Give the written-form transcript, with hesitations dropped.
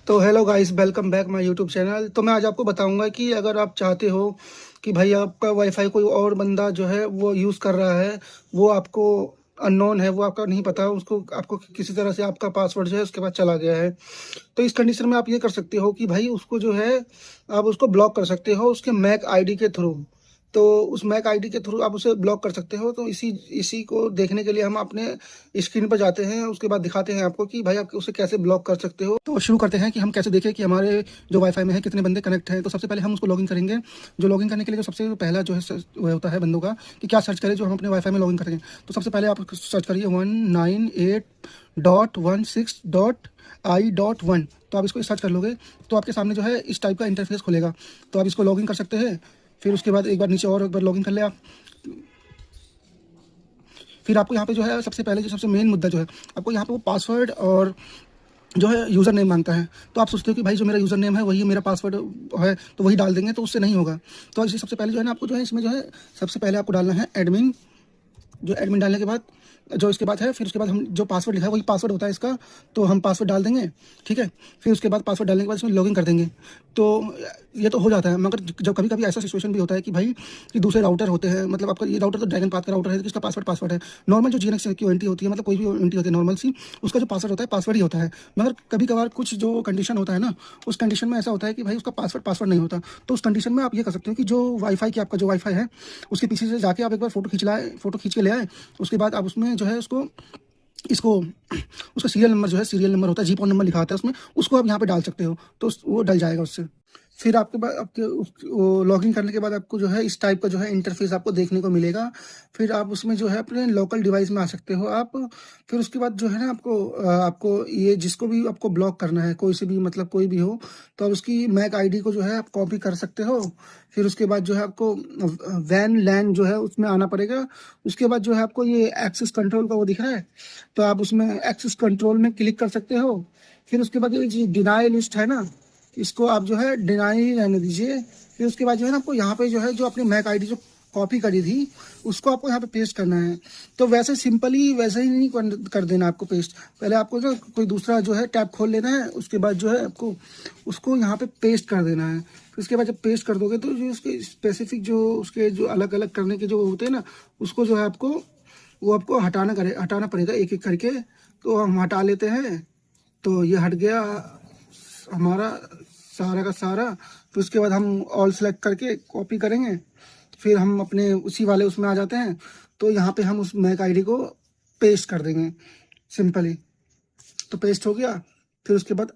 तो hello guys, welcome back my YouTube channel. तो मैं आज आपको बताऊंगा कि अगर आप चाहते हो कि भाई आपका वाईफाई कोई और बंदा जो है वो यूज़ कर रहा है, वो आपको अननोन है, वो आपका नहीं पता, उसको आपको किसी तरह से आपका पासवर्ड जो है उसके बाद चला गया है। तो इस कंडीशन में आप ये कर सकते हो कि भाई उसको जो है आप उसको ब्लॉक कर सकते हो उसके मैक आईडी के थ्रू। तो उस मैक आईडी के थ्रू आप उसे ब्लॉक कर सकते हो। तो इसी इसी को देखने के लिए हम अपने स्क्रीन पर जाते हैं, उसके बाद दिखाते हैं आपको कि भाई आप उसे कैसे ब्लॉक कर सकते हो। तो शुरू करते हैं कि हम कैसे देखें कि हमारे जो वाईफाई में है कितने बंदे कनेक्ट हैं। तो सबसे पहले हम उसको लॉगिन करेंगे। जो लॉगिन करने के लिए जो सबसे पहला जो है वो होता है बंदों का कि क्या सर्च करें जो हम अपने वाईफाई में लॉगिन करेंगे। तो सबसे पहले आप सर्च करिए 198.16.i.1। तो आप इसको सर्च कर लोगे तो आपके सामने जो है इस टाइप का इंटरफेस खुलेगा। तो आप इसको लॉगिन कर सकते हैं। फिर उसके बाद एक बार नीचे और एक बार लॉगिन कर ले आप। फिर आपको यहाँ पे जो है सबसे पहले जो सबसे मेन मुद्दा जो है, आपको यहाँ पे वो पासवर्ड और जो है यूज़र नेम मांगता है। तो आप सोचते हो कि भाई जो मेरा यूज़र नेम है वही मेरा पासवर्ड है, तो वही डाल देंगे, तो उससे नहीं होगा। तो इसे सबसे पहले जो है ना आपको जो है इसमें जो है सबसे पहले आपको डालना है एडमिन। जो एडमिन डालने के बाद जो इसके बाद है, फिर उसके बाद हम जो पासवर्ड लिखा है वही पासवर्ड होता है इसका, तो हम पासवर्ड डाल देंगे। ठीक है। फिर उसके बाद पासवर्ड डालने के बाद इसमें लॉगिन कर देंगे। तो ये तो हो जाता है, मगर जब कभी कभी ऐसा सिचुएशन भी होता है कि भाई कि दूसरे राउटर होते हैं, मतलब आपका ये राउटर तो ड्रैगन पाथ का राउटर है, तो इसका पासवर्ड है नॉर्मल। जो जीएनएक्स की एंट्री होती है, मतलब कोई भी एंट्री होती है नॉर्मल सी, उसका जो पासवर्ड होता है पासवर्ड ही होता है। मगर कभी कभार कुछ जो कंडीशन होता है ना, उस कंडीशन में ऐसा होता है कि भाई उसका पासवर्ड नहीं होता। तो उस कंडीशन में आप ये कर सकते हो कि जो वाईफाई की आपका जो वाईफाई है उसके पीछे से जाके आप एक बार फोटो खींच के ले आए। उसके बाद आप उसमें जो है इसको उसका सीरियल नंबर जो है, सीरियल नंबर होता है, जीपॉन नंबर लिखा होता है उसमें, उसको आप यहाँ पे डाल सकते हो, तो वो डल जाएगा उससे। फिर आपके बाद आपके वो लॉगिन करने के बाद आपको जो है इस टाइप का जो है इंटरफेस आपको देखने को मिलेगा। फिर आप उसमें जो है अपने लोकल डिवाइस में आ सकते हो आप। फिर उसके बाद जो है ना आपको ये जिसको भी आपको ब्लॉक करना है, कोई से भी मतलब कोई भी हो, तो आप उसकी मैक आईडी को जो है आप कॉपी कर सकते हो। फिर उसके बाद जो है आपको वैन लैन जो है उसमें आना पड़ेगा। उसके बाद जो है आपको ये एक्सेस कंट्रोल का वो दिख रहा है, तो आप उसमें एक्सेस कंट्रोल में क्लिक कर सकते हो। फिर उसके बाद ये डिनाई लिस्ट है ना, इसको आप जो है डिनाई रहने दीजिए। फिर उसके बाद जो है ना आपको यहाँ पे जो है जो अपनी मैक आईडी जो कॉपी करी थी उसको आपको यहाँ पे पेस्ट करना है। तो वैसे सिंपली वैसे ही नहीं कर देना आपको पेस्ट। पहले आपको जो कोई दूसरा जो है टैब खोल लेना है, उसके बाद जो है आपको उसको यहाँ पे पेस्ट कर देना है। फिर उसके बाद जब पेस्ट कर दोगे तो जो उसके स्पेसिफिक जो उसके जो अलग अलग करने के जो होते हैं ना, उसको जो है आपको हटाना पड़ेगा एक एक करके। तो हम हटा लेते हैं। तो ये हट गया हमारा सारा का सारा। फिर उसके बाद हम ऑल सेलेक्ट करके कॉपी करेंगे। फिर हम अपने उसी वाले उसमें आ जाते हैं। तो यहाँ पे हम उस मैक आईडी को पेस्ट कर देंगे सिंपली। तो पेस्ट हो गया। फिर उसके बाद